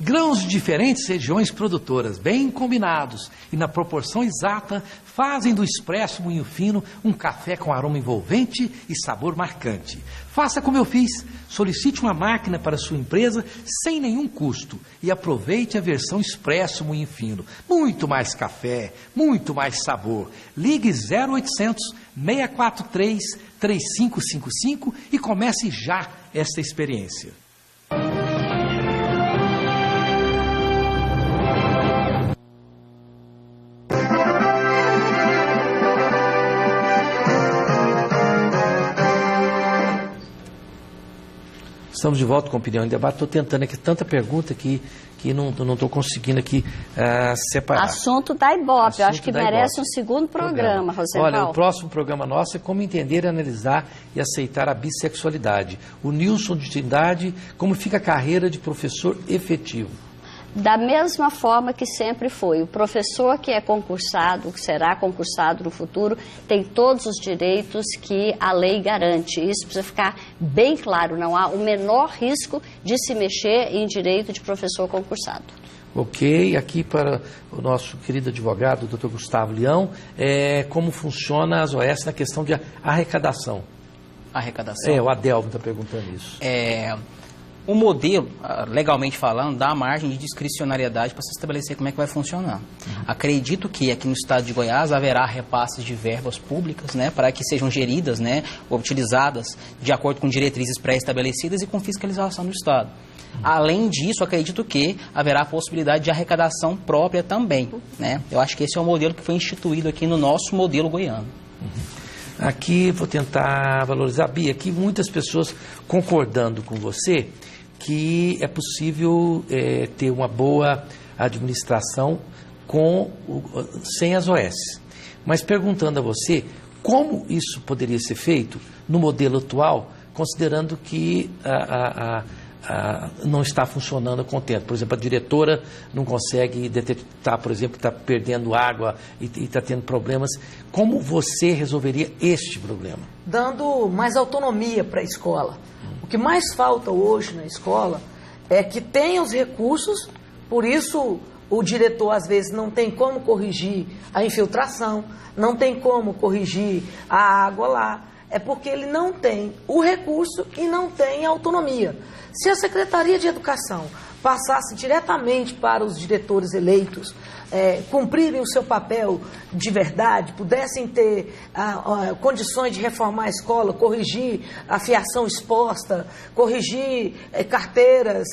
Grãos de diferentes regiões produtoras, bem combinados e na proporção exata, fazem do Expresso Moinho Fino um café com aroma envolvente e sabor marcante. Faça como eu fiz, solicite uma máquina para sua empresa sem nenhum custo e aproveite a versão Expresso Moinho Fino. Muito mais café, muito mais sabor. Ligue 0800 643 3555 e comece já esta experiência. Estamos de volta com Opinião em Debate. Estou tentando aqui tanta pergunta que não estou conseguindo aqui separar. Assunto da Ibope. Eu acho que merece um segundo programa, Rosenval. Olha, o próximo programa nosso é como entender, analisar e aceitar a bissexualidade. O Nilson de Trindade, como fica a carreira de professor efetivo. Da mesma forma que sempre foi. O professor que é concursado, que será concursado no futuro, tem todos os direitos que a lei garante. Isso precisa ficar bem claro. Não há o menor risco de se mexer em direito de professor concursado. Ok, aqui para o nosso querido advogado, Dr. Gustavo Leão, como funciona as OS na questão de arrecadação. Arrecadação? O Adelmo está perguntando isso. O modelo, legalmente falando, dá margem de discricionariedade para se estabelecer como é que vai funcionar. Acredito que aqui no estado de Goiás haverá repasses de verbas públicas, né, para que sejam geridas, né, ou utilizadas de acordo com diretrizes pré-estabelecidas e com fiscalização do estado. Além disso, acredito que haverá a possibilidade de arrecadação própria também, né? Eu acho que esse é o modelo que foi instituído aqui no nosso modelo goiano. Aqui vou tentar valorizar, Bia, aqui muitas pessoas concordando com você que é possível ter uma boa administração sem as OS. Mas perguntando a você, como isso poderia ser feito no modelo atual, considerando que não está funcionando a contento. Por exemplo, a diretora não consegue detectar, por exemplo, que está perdendo água e está tendo problemas. Como você resolveria este problema? Dando mais autonomia para a escola. O que mais falta hoje na escola é que tenha os recursos, por isso o diretor às vezes não tem como corrigir a infiltração, não tem como corrigir a água lá, é porque ele não tem o recurso e não tem a autonomia. Se a Secretaria de Educação passasse diretamente para os diretores eleitos, cumprirem o seu papel de verdade, pudessem ter condições de reformar a escola, corrigir a fiação exposta, corrigir carteiras,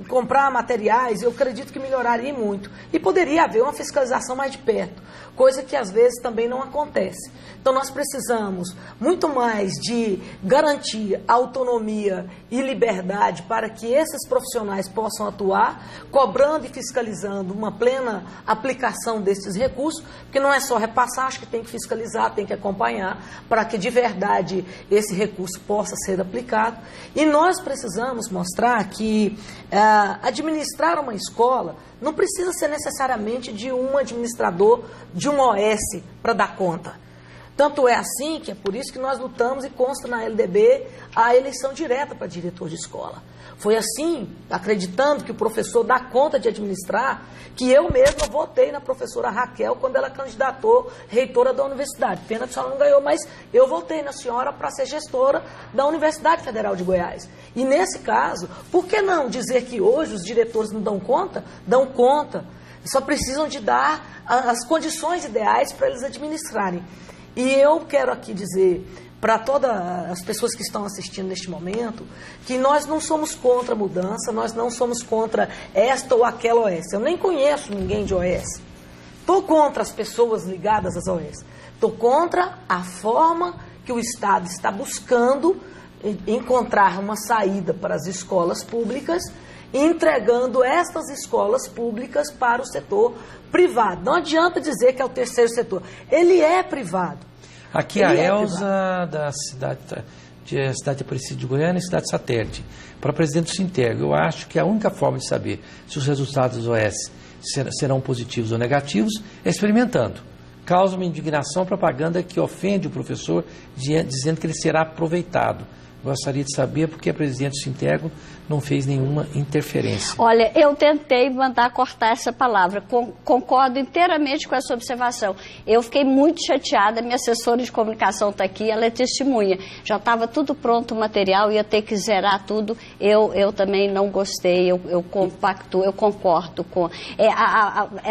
comprar materiais, eu acredito que melhoraria muito. E poderia haver uma fiscalização mais de perto, coisa que às vezes também não acontece. Então nós precisamos muito mais de garantir autonomia e liberdade para que esses profissionais possam atuar, cobrando e fiscalizando uma plena aplicação desses recursos, porque não é só repassar, acho que tem que fiscalizar, tem que acompanhar, para que de verdade esse recurso possa ser aplicado. E nós precisamos mostrar que administrar uma escola não precisa ser necessariamente de um administrador, de um OS para dar conta. Tanto é assim que é por isso que nós lutamos e consta na LDB a eleição direta para diretor de escola. Foi assim, acreditando que o professor dá conta de administrar, que eu mesma votei na professora Raquel quando ela candidatou reitora da universidade. Pena que a senhora não ganhou, mas eu votei na senhora para ser gestora da Universidade Federal de Goiás. E nesse caso, por que não dizer que hoje os diretores não dão conta? Dão conta. Só precisam de dar as condições ideais para eles administrarem. E eu quero aqui dizer para todas as pessoas que estão assistindo neste momento que nós não somos contra a mudança, nós não somos contra esta ou aquela OS. Eu nem conheço ninguém de OS. Estou contra as pessoas ligadas às OS. Estou contra a forma que o Estado está buscando encontrar uma saída para as escolas públicas, entregando estas escolas públicas para o setor privado. Não adianta dizer que é o terceiro setor. Ele é privado. Aqui a Elza, da cidade de Aparecida de Goiânia, cidade satélite, para presidente do Sintego. Eu acho que a única forma de saber se os resultados dos OS serão positivos ou negativos é experimentando. Causa uma indignação propaganda que ofende o professor, dizendo que ele será aproveitado. Gostaria de saber porque a presidente do Sintego não fez nenhuma interferência. Olha, eu tentei mandar cortar essa palavra, concordo inteiramente com essa observação. Eu fiquei muito chateada, minha assessora de comunicação está aqui, ela é testemunha. Já estava tudo pronto o material, ia ter que zerar tudo, eu também não gostei, eu compacto, eu concordo com...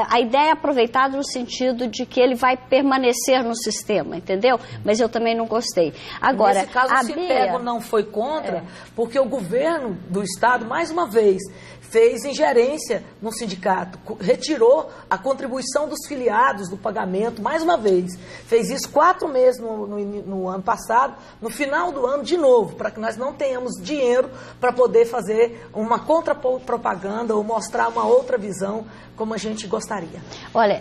A ideia é aproveitada no sentido de que ele vai permanecer no sistema, entendeu? Mas eu também não gostei. Agora, nesse caso, o Sintego não foi contra, porque o governo do Estado, mais uma vez, fez ingerência no sindicato, retirou a contribuição dos filiados do pagamento, mais uma vez. Fez isso 4 meses no ano passado, no final do ano de novo, para que nós não tenhamos dinheiro para poder fazer uma contra-propaganda ou mostrar uma outra visão como a gente gostaria. Olha,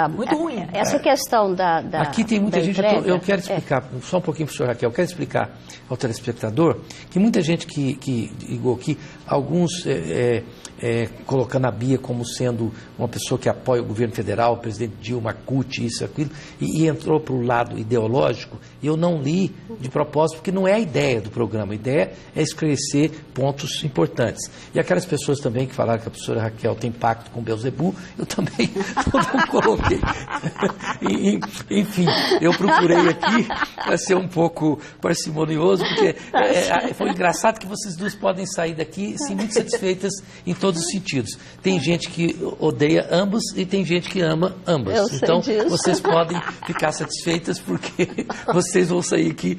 muito ruim. Essa questão da aqui tem muita gente, eu quero explicar, só um pouquinho para o senhor Raquel, eu quero explicar ao telespectador que muita gente que ligou aqui, alguns colocando a Bia como sendo uma pessoa que apoia o governo federal, o presidente Dilma, CUT, isso, aquilo, e entrou para o lado ideológico, e eu não li de propósito, porque não é a ideia do programa, a ideia é esclarecer pontos importantes. E aquelas pessoas também que falaram que a professora Raquel tem pacto com Beelzebub, eu também não coloquei. Enfim, eu procurei aqui para ser um pouco parcimonioso, porque foi engraçado que vocês duas podem sair daqui sim, muito satisfeitas em todos os sentidos. Tem gente que odeia ambos e tem gente que ama ambas. Então, vocês podem ficar satisfeitas porque vocês vão sair aqui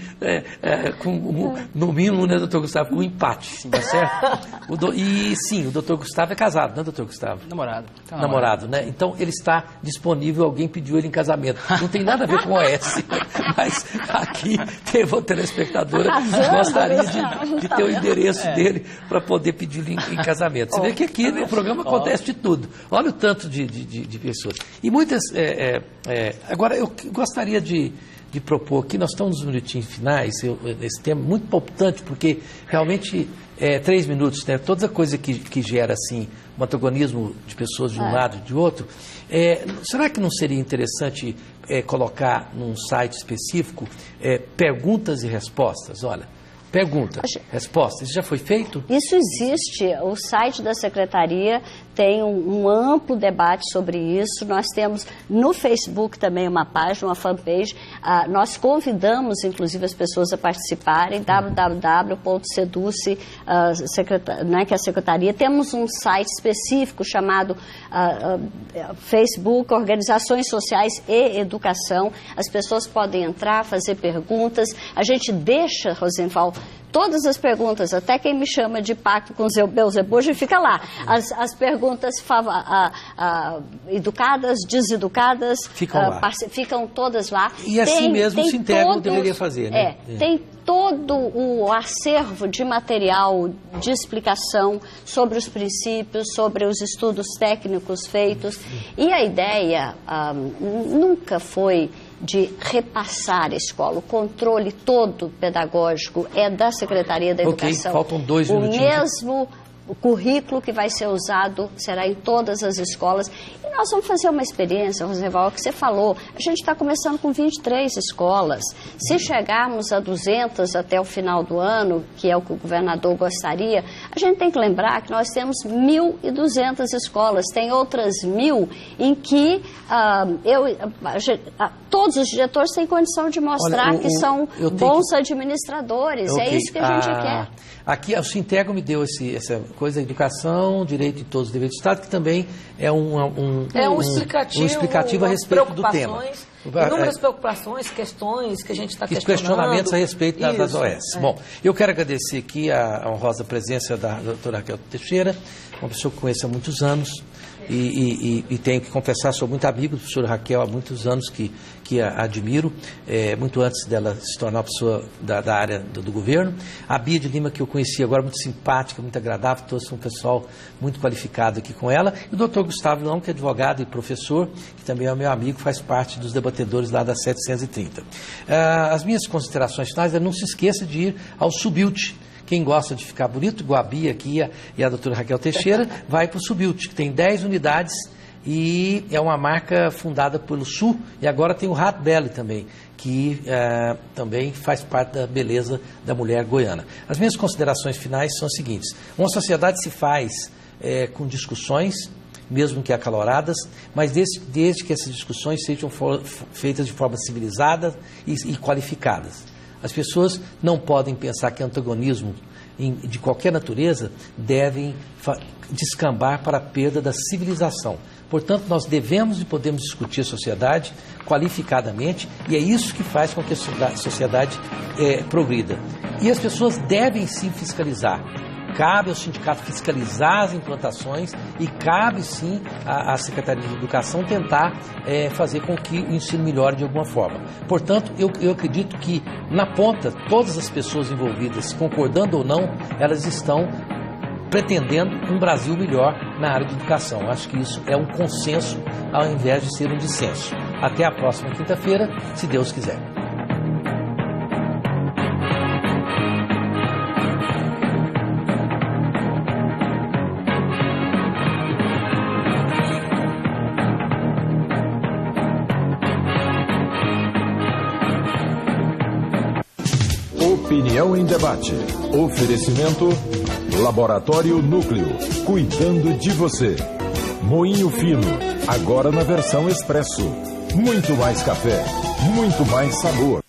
com, no mínimo, né, doutor Gustavo, com um empate, tá certo? E sim, o doutor Gustavo é casado, né, doutor Gustavo? Namorado, né? Então, ele está disponível, alguém pediu ele em casamento. Não tem nada a ver com o OS, mas aqui teve uma telespectadora que gostaria de ter o endereço dele para poder pedir ele em casamento. Você vê que aqui no programa acontece de tudo. Olha o tanto de pessoas. E muitas... agora, eu gostaria de propor aqui, nós estamos nos minutinhos finais, esse tema é muito importante, porque realmente 3 minutos, né, toda coisa que gera assim, um antagonismo de pessoas de um lado e de outro, será que não seria interessante colocar num site específico perguntas e respostas? Olha, pergunta, resposta, isso já foi feito? Isso existe, o site da Secretaria tem um amplo debate sobre isso. Nós temos no Facebook também uma página, uma fanpage. Nós convidamos, inclusive, as pessoas a participarem, www.seduce, que é a secretaria. Temos um site específico chamado Facebook, Organizações Sociais e Educação. As pessoas podem entrar, fazer perguntas. A gente deixa, Rosenval, todas as perguntas, até quem me chama de pacto com Beelzebub, fica lá. As perguntas educadas, deseducadas, ficam todas lá. E assim mesmo o Sintego deveria fazer, né? Tem todo o acervo de material de explicação sobre os princípios, sobre os estudos técnicos feitos. E a ideia nunca foi de repassar a escola. O controle todo pedagógico é da Secretaria da Educação. Faltam 2 minutinhos. O currículo que vai ser usado será em todas as escolas. E nós vamos fazer uma experiência, Rosenval, que você falou. A gente está começando com 23 escolas. Se chegarmos a 200 até o final do ano, que é o que o governador gostaria, a gente tem que lembrar que nós temos 1.200 escolas. Tem outras 1.000 em que todos os diretores têm condição de mostrar que são bons administradores. É isso que a gente quer. Aqui, o Sintego me deu essa coisa da educação, direito de todos os deveres do Estado, que também é um explicativo a respeito do tema. Inúmeras preocupações, questões que a gente está questionando. Questionamentos a respeito das OS. Bom, eu quero agradecer aqui a honrosa presença da doutora Raquel Teixeira, uma pessoa que conheço há muitos anos, e tenho que confessar, sou muito amigo da professora Raquel há muitos anos, que a admiro, muito antes dela se tornar uma pessoa da área do governo. A Bia de Lima, que eu conheci agora, muito simpática, muito agradável, trouxe um pessoal muito qualificado aqui com ela. E o doutor Gustavo Leão, que é advogado e professor, que também é meu amigo, faz parte dos debatedores lá da 730. As minhas considerações finais, não se esqueça de ir ao Subilt. Quem gosta de ficar bonito, igual a Bia aqui e a doutora Raquel Teixeira, vai para o Subilt, que tem 10 unidades e é uma marca fundada pelo Sul, e agora tem o Rat Belly também, que também faz parte da beleza da mulher goiana. As minhas considerações finais são as seguintes: uma sociedade se faz com discussões, mesmo que acaloradas, mas desde que essas discussões sejam feitas de forma civilizada e qualificadas. As pessoas não podem pensar que antagonismo de qualquer natureza devem descambar para a perda da civilização. Portanto, nós devemos e podemos discutir a sociedade qualificadamente, e é isso que faz com que a sociedade progrida. E as pessoas devem sim fiscalizar. Cabe ao sindicato fiscalizar as implantações e cabe sim à Secretaria de Educação tentar fazer com que o ensino melhore de alguma forma. Portanto, eu acredito que na ponta, todas as pessoas envolvidas, concordando ou não, elas estão pretendendo um Brasil melhor na área de educação. Acho que isso é um consenso ao invés de ser um dissenso. Até a próxima quinta-feira, se Deus quiser. Opinião em debate. Oferecimento Laboratório Núcleo, cuidando de você. Moinho Fino, agora na versão expresso. Muito mais café, muito mais sabor.